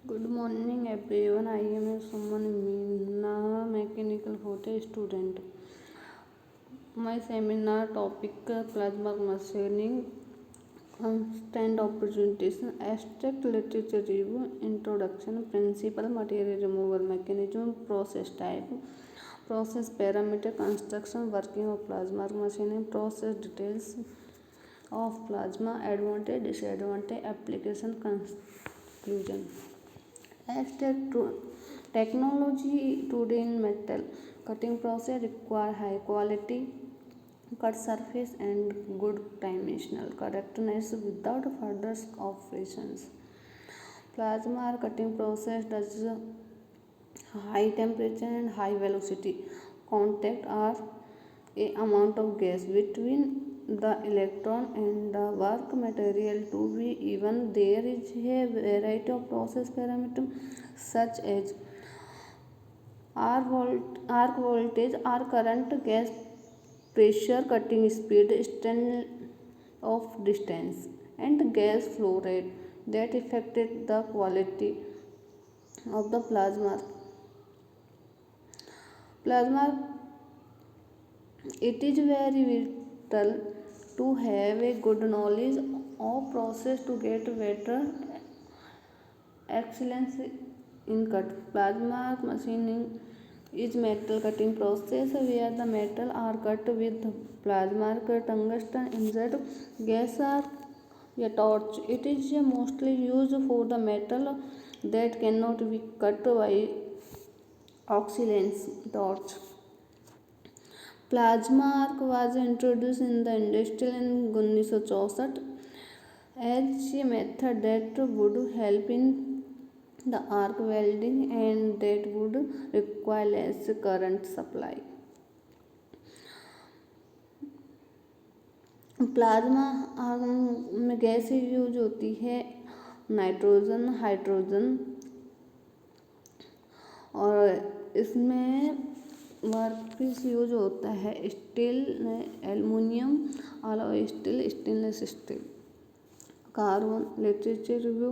Good morning everyone. I am Suman Meena, mechanical photo student. My seminar topic plasma machining, constant opportunities, abstract literature review, introduction, principle, material removal mechanism, process type, process parameter, construction, working of plasma machining, process details of plasma, advantage, disadvantage, application, conclusion. Abstract technology today in metal cutting process require high quality cut surface and good dimensional correctness without further operations. Plasma cutting process does high temperature and high velocity contact are a amount of gas between the electron and the work material to be even. There is a variety of process parameters such as arc voltage, arc current, gas pressure, cutting speed, extent of distance, and gas flow rate that affected the quality of the plasma. Plasma, it is very vital to have a good knowledge of process to get better excellence in cut. Plasma machining is metal cutting process where the metal are cut with plasma tungsten insert gas or a torch. It is mostly used for the metal that cannot be cut by oxylens torch. Plasma arc was introduced in the industrial in 1964 as a method that would help in the arc welding and that would require less current supply. Plasma में gas use होती है nitrogen, hydrogen, और इसमें workpiece use होता है steel, aluminium, alloy steel, stainless steel. Carbon literature review.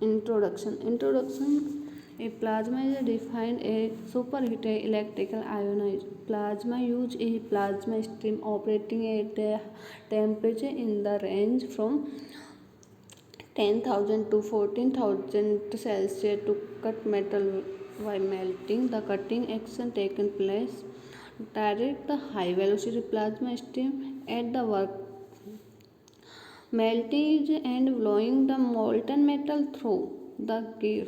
Introduction. A plasma is defined as superheated electrical ionized plasma used a plasma stream operating at a temperature in the range from 10,000 to 14,000 Celsius to cut metal by melting. The cutting action taken place direct the high velocity plasma stream at the work melting and blowing the molten metal through the gear.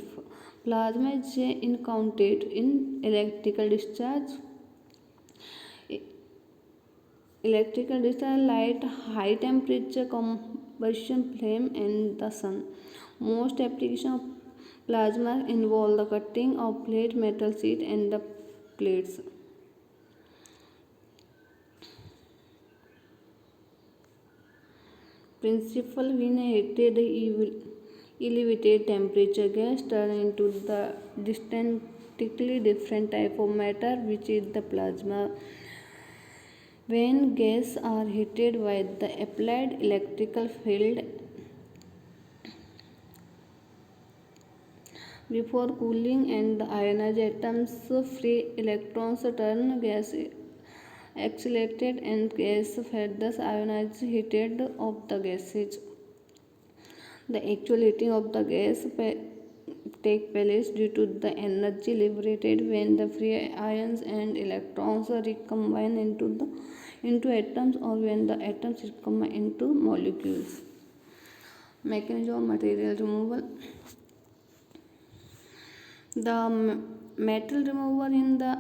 Plasma is encountered in electrical discharge, light, high temperature combustion flame, and the sun. Most applications of plasma involve the cutting of plate, metal sheet, and the plates. Principle: when heated elevated temperature gas turn into the distinctly different type of matter which is the plasma. When gas are heated by the applied electrical field before cooling and the ionized atoms free electrons turn gas accelerated and gas further ionized heated of the gases. The actual heating of the gas take place due to the energy liberated when the free ions and electrons recombine into atoms or when the atoms recombine into molecules. Mechanism of material removal. The metal removal in the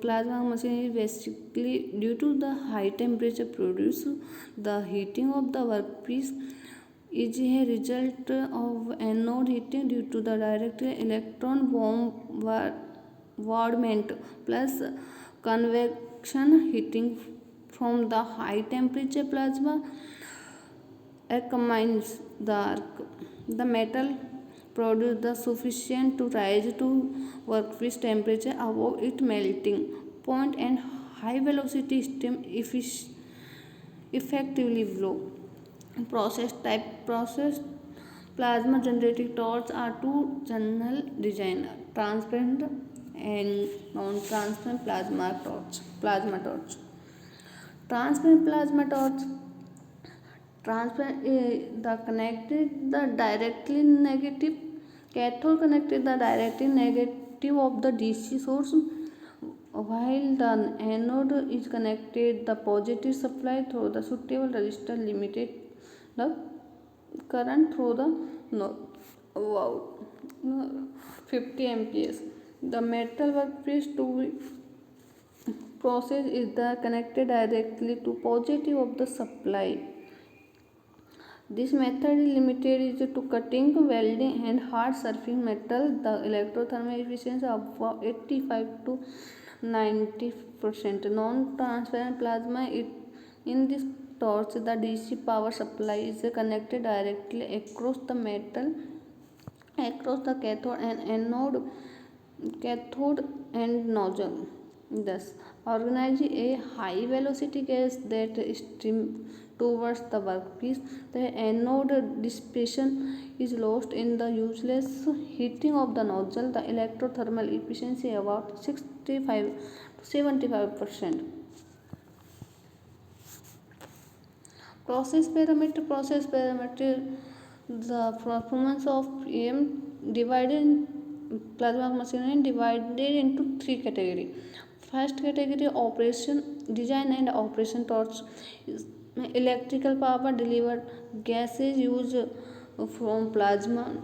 plasma machine is basically due to the high temperature produced. The heating of the workpiece is a result of anode heating due to the direct electron bombardment plus convection heating from the high temperature plasma accumulates the arc. The metal produce the sufficient to rise to workpiece temperature above its melting point and high velocity steam effectively blow. Process type process plasma generating torch are two general design: transparent and non-transparent plasma torch. Transparent plasma torch, transparent the connected the directly negative cathode connected the directly negative of the DC source, while the anode is connected the positive supply through the suitable resistor limited the current through the node. Wow, 50 amperes. The metal workpiece to be process is the connected directly to positive of the supply. This method is limited is to cutting, welding and hard surfacing metal. The electrothermal efficiency of 85 to 90%. Non-transparent plasma, in this torch the DC power supply is connected directly across the metal, across the cathode and nozzle, thus organizing a high velocity gas that streams towards the workpiece. The anode dissipation is lost in the useless heating of the nozzle. The electrothermal efficiency about 65 to 75%. Process parameter, the performance of PM divided in plasma machinery divided into three categories. First category, operation design and operation torch. Electrical power delivered, gases used from plasma,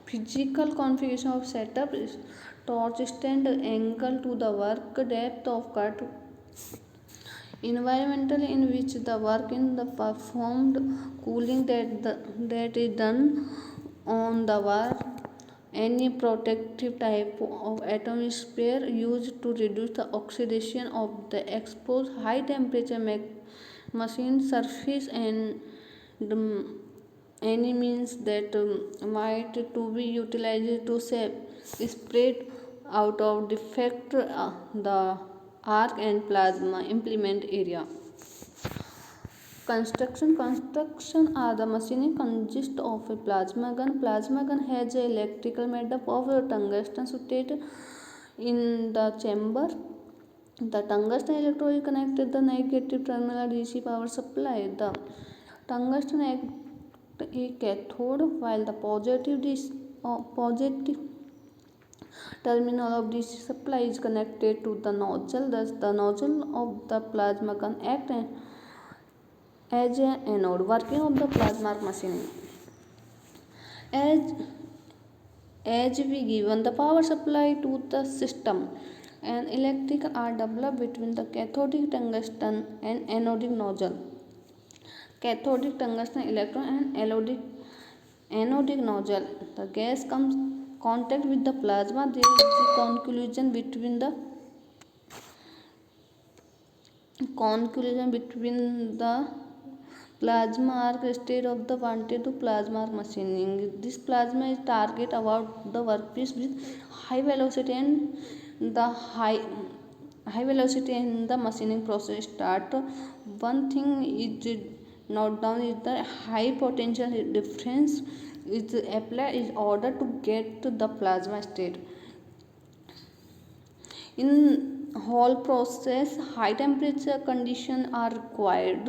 physical configuration of setup, torch stand, angle to the work, depth of cut, environmental in which the work in the performed, cooling that is done on the work, any protective type of atmosphere used to reduce the oxidation of the exposed high temperature machine surface, and any means that might to be utilized to spread out of defect the arc and plasma implement area. Construction are the machining consists of a plasma gun. Plasma gun has a electrical made up of tungsten situated in the chamber. The tungsten electrode connected the negative terminal DC power supply. The tungsten act a cathode while the positive terminal of DC supply is connected to the nozzle. Thus, the nozzle of the plasma gun act as an anode. Working of the plasma machining. As we given the power supply to the system, and electrical are developed between the cathodic tungsten and anodic nozzle. Cathodic tungsten electron and anodic nozzle. The gas comes contact with the plasma. There is the conclusion between the plasma arc state of the wanted to plasma arc machining. This plasma is target about the workpiece with high velocity, and the high velocity in the machining process start. One thing is note down is the high potential difference is applied in order to get to the plasma state. In whole process, high temperature conditions are required.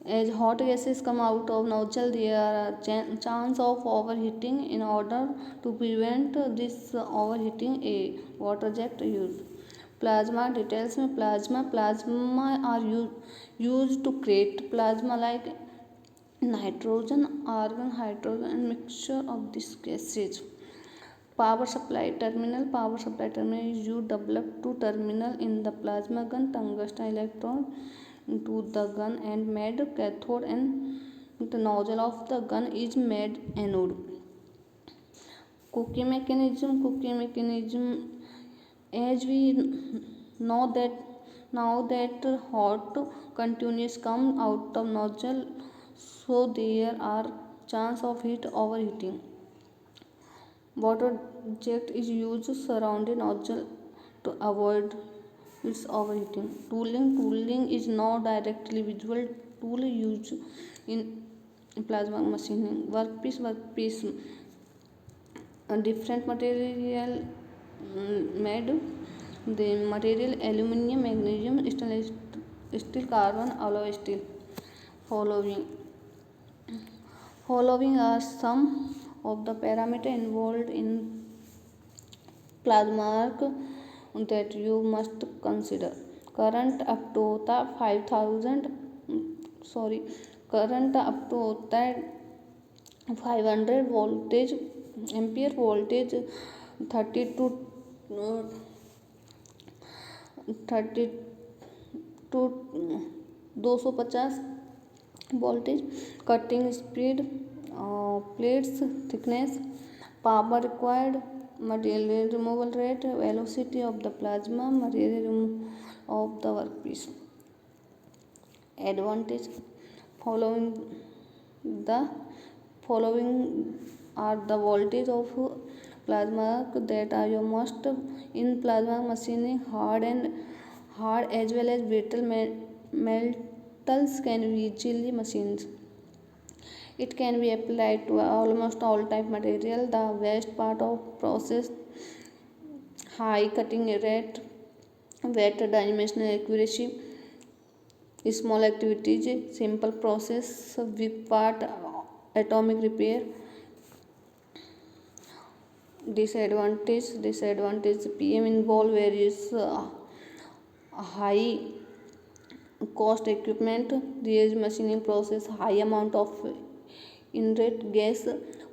As hot gases come out of nozzle, there are chance of overheating. In order to prevent this overheating, a water jet used. Plasma details में plasma are used to create plasma like nitrogen, argon, hydrogen and mixture of these gases. Power supply terminal is used developed to terminal in the plasma gun. Tungsten electrode to the gun and made cathode, and the nozzle of the gun is made anode. Cooking mechanism, as we know that now that hot continuous come out of nozzle, so there are chance of heat overheating. Water jet is used surrounding nozzle to avoid It's overheating. Tooling is now directly visual tool used in plasma machining. Workpiece. A different material made. The material aluminum, magnesium, stainless steel, carbon, alloy steel. Following Following are some of the parameters involved in plasma arc that you must consider. Current up to the 5000 sorry current up to the 500 voltage ampere voltage 30 to 30 to 250 voltage, cutting speed, plates thickness, power required, material removal rate, velocity of the plasma, material of the workpiece. Advantage: following the following are the voltage of plasma that are your must in plasma machining. Hard as well as brittle metals can be easily machined. It can be applied to almost all type material. The best part of process: high cutting rate, better dimensional accuracy, small activities, simple process, weak part, atomic repair. Disadvantage: PM involve various high cost equipment, reuse machining process, high amount of inert gas,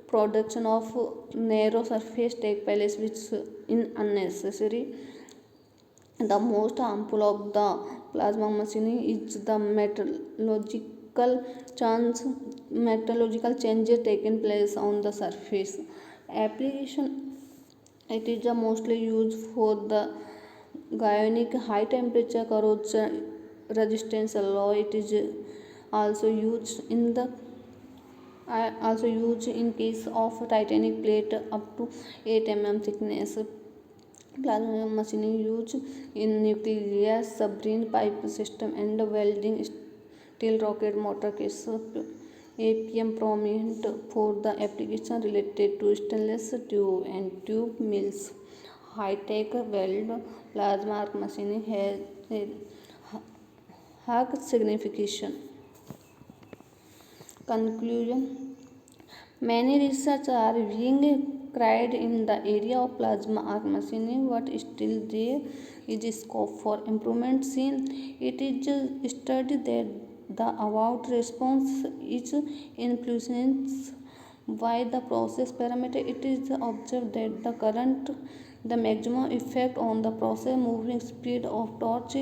production of narrow surface take place which is unnecessary. The most harmful of the plasma machining is the meteorological changes taking place on the surface. Application: it is mostly used for the ionic high temperature corrosion resistance alloy. It is also used in the also used in case of titanic plate up to 8 mm thickness. Plasma machining used in nuclear submarine pipe system and welding steel rocket motor case. APM prominent for the application related to stainless tube and tube mills. High-tech weld plasma machining has a high signification. Conclusion: many research are being carried in the area of plasma arc machining, but still there is scope for improvement. Since it is studied that the about response is influenced by the process parameter, it is observed that the current the maximum effect on the process moving speed of torch,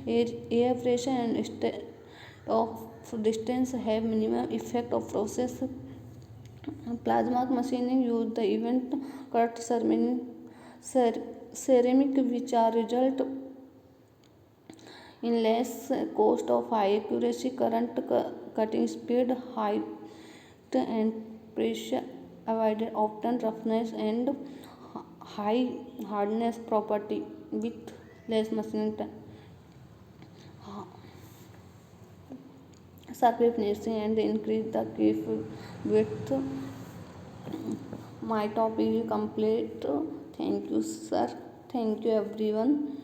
air pressure and state of distance have minimum effect of process. Plasma machining use the event cut ceramic which are result in less cost of high accuracy, current cutting speed, height and pressure avoided, often roughness and high hardness property with less machining time. Surface finishing and increase the cave width. My topic is complete. Thank you, sir. Thank you, everyone.